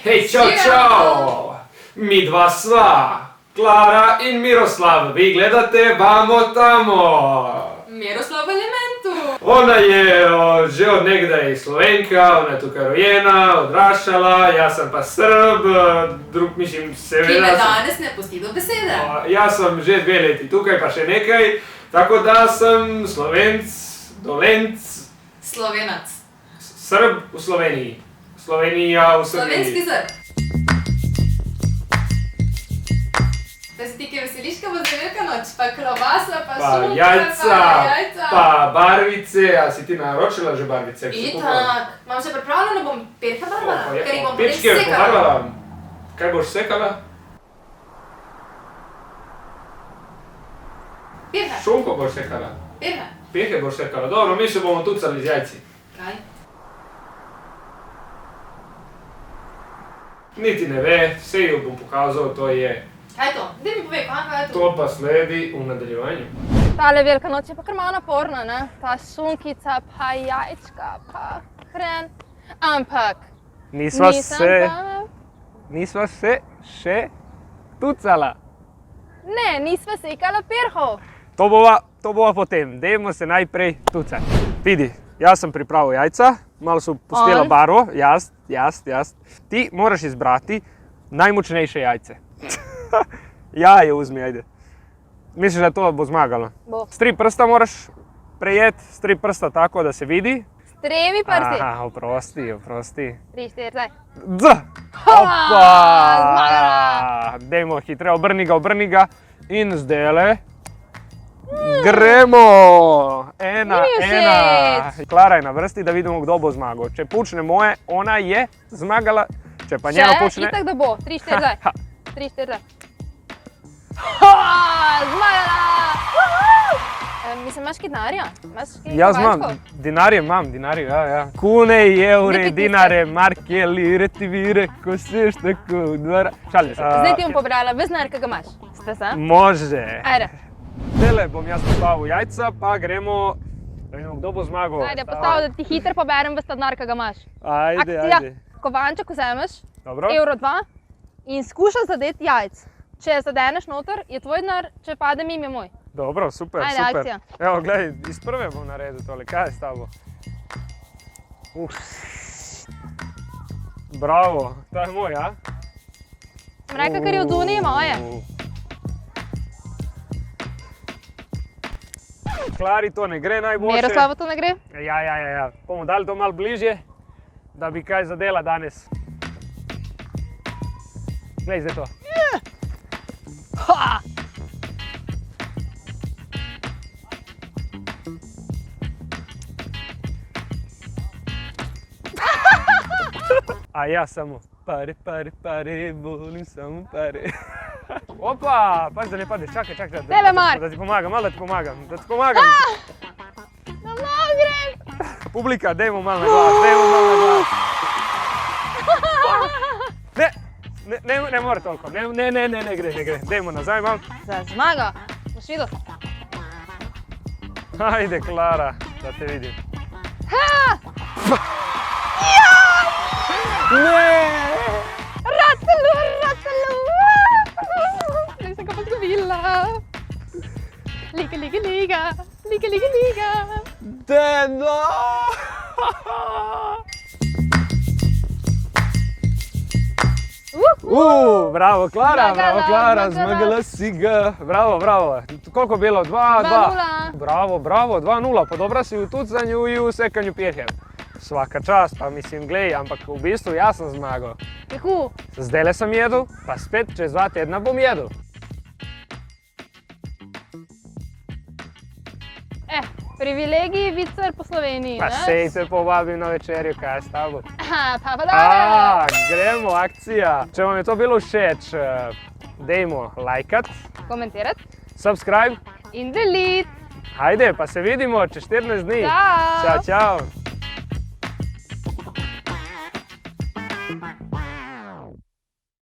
Hej, čau! Mi dva sva, Klara in Miroslav. Vi gledate Vamo tamo. Miroslav v elementu. Ona je že od nekdaj Slovenka, ona je tukaj rojena, odraščala, jaz sem pa Srb, Ki me danes ne pusti do besede. Jaz sem že 2 leti tukaj, pa še nekaj, tako da sem Slovenc, Dolenc, Slovenac. Srb v Sloveniji. Slovenija v Srbiji. Slovenski Srb. Da se ti kaj veseliš, ko bo Velika noč, pa klobasa, pa šunka, jajca, pa jajca. pa barvice, a si ti naročila že barvice? Itak, imam že pripravljeno, bom perka barvala, ker jih bom prej Pečke sekala. pobarvala. Kaj boš sekala? Perka, Šunko boš sekala. perka. Pehe boš sekala. Dobro, mi se bomo tucali z jajci. Kaj? Niti ne ve, sej jo bom pokazal, to je. Kaj je to? Daj mi povej, kaj je to? To pa sledi v nadaljevanju. Tale velika noč je pa kar malo naporna, ne? Ta šunkica, pa jajčka, pa hren. Ampak Nisva nisem se še tucala. Ne, nisva sekala perhov. To bova potem. Dajmo se najprej tucati. Vidi, jaz sem pripravil jajca, malo so pustila barvo, jaz. Ti moraš izbrati najmočnejše jajce. Jaje vzmi, ajde. Misliš, da to bo zmagalo? Bo. S 3 prsta moraš prejeti, s 3 prsta tako, da se vidi. S 3 prsti. Aha, oprosti. 3, 4, zdaj. D! Opa! Zmagala! Dajmo hitreje, obrni ga. In zdajle gremo! Ni mi všeč. Klara je na vrsti, da vidimo, kdo bo zmagal. Če počne moje, ona je zmagala. Če pa njeno počne... Itak da bo. 3, 4, zdaj. 3, 4, zdaj. Zmagala! Mislim, imaš kaj denarja? Jaz imam, dinarje, ja. Kune, evre, Nekaj dinare, marke, lire, ti vire, ko seš tako dvara. Šalim se. Zdaj ti bom pobrala, ves denar, ki ga imaš. Ste se? Može. Ajde. Zdajle bom jaz postavil jajca, pa gremo, da vidimo, kdo bo zmagal. Ajde, postavi, da ti hitro poberem ves ta denar, ki ga imaš. Ajde. Kovanček vzameš, Dobro. evro 2 in skušaš zadeti jajc. Če zadeneš noter, je tvoj denar, če pade mimo, je moj. Dobro, super, Ajde, super. akcija. Evo, gledaj, iz prve bom naredil tole, kaj je s tabo? Bravo, to je moj, ja? Sem rekla, ker je od zunije moje. Klari to ne gre najboljše. Miroslavu to ne gre? Ja. Bomo dali to malo bližje, da bi kaj zadela danes. Glej, zdaj to. Ha! A ja samo pare, volim samo pare. Opa, pazi da ne padeš, čakaj, Tebe, Mark. da ti pomagam, malo da ti pomagam. Na malo grem! Publika, dajmo malo na glas. Ne more toliko, ne gre, dajmo nazaj malo. Za zmago, boš videl. Ajde, Klara, da te vidim. Ha! Ne! Ratelu! Zdaj sem ga pa zgubila. Liga. Deno! Bravo, Klara, zmagala si ga. Bravo. Koliko je bilo? 2-2. 2:0. Bravo, 2:0. Podobra si v tucanju in v sekanju perhev. Svaka čast, pa mislim, glej, ampak v bistvu jaz sem zmagal. Juhu. Zdajle sem jedel, pa spet čez 2 tedna bom jedel. Privilegiji vicar po Sloveniji, Pa ne? sej te povabim na večerjo, kaj je s tabo? Pa dobro. Gremo, akcija. Če vam je to bilo všeč, dajmo lajkat, Komentirati subscribe. in delete. Ajde, pa se vidimo čez 14 dni. Čau. Čau.